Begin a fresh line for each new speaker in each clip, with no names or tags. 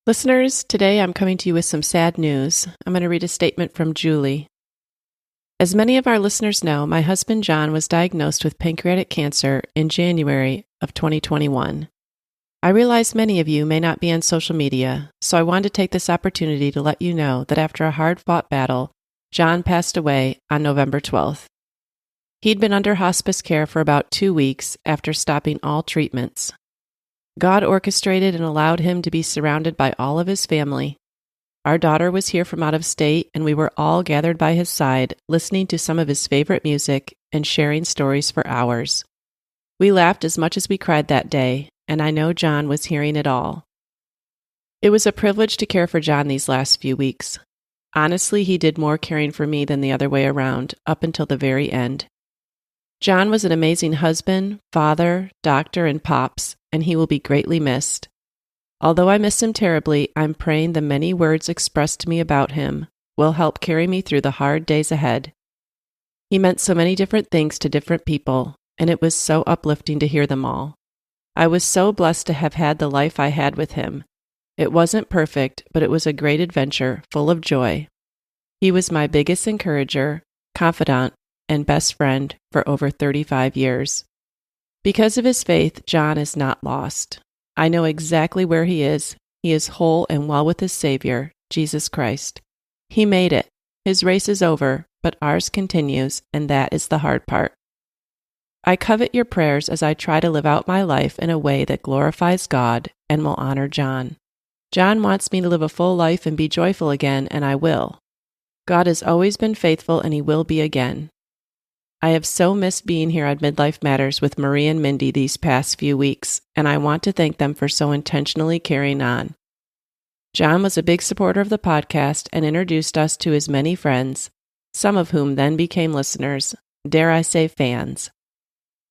Listeners, today I'm coming to you with some sad news. I'm going to read a statement from Julie. As many of our listeners know, my husband John was diagnosed with pancreatic cancer in January of 2021. I realize many of you may not be on social media, so I wanted to take this opportunity to let you know that after a hard-fought battle, John passed away on November 12th. He'd been under hospice care for about 2 weeks after stopping all treatments. God orchestrated and allowed him to be surrounded by all of his family. Our daughter was here from out of state, and we were all gathered by his side, listening to some of his favorite music and sharing stories for hours. We laughed as much as we cried that day, and I know John was hearing it all. It was a privilege to care for John these last few weeks. Honestly, he did more caring for me than the other way around, up until the very end. John was an amazing husband, father, doctor, and pops, and he will be greatly missed. Although I miss him terribly, I'm praying the many words expressed to me about him will help carry me through the hard days ahead. He meant so many different things to different people, and it was so uplifting to hear them all. I was so blessed to have had the life I had with him. It wasn't perfect, but it was a great adventure, full of joy. He was my biggest encourager, confidant, and best friend for over 35 years. Because of his faith, John is not lost. I know exactly where he is. He is whole and well with his Savior, Jesus Christ. He made it. His race is over, but ours continues, and that is the hard part. I covet your prayers as I try to live out my life in a way that glorifies God and will honor John. John wants me to live a full life and be joyful again, and I will. God has always been faithful, and he will be again. I have so missed being here on Midlife Matters with Marie and Mindy these past few weeks, and I want to thank them for so intentionally carrying on. John was a big supporter of the podcast and introduced us to his many friends, some of whom then became listeners, dare I say fans.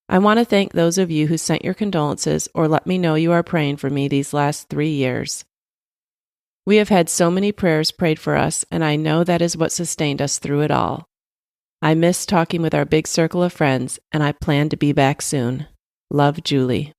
I want to thank those of you who sent your condolences or let me know you are praying for me these last 3 years. We have had so many prayers prayed for us, and I know that is what sustained us through it all. I miss talking with our big circle of friends, and I plan to be back soon. Love, Julie.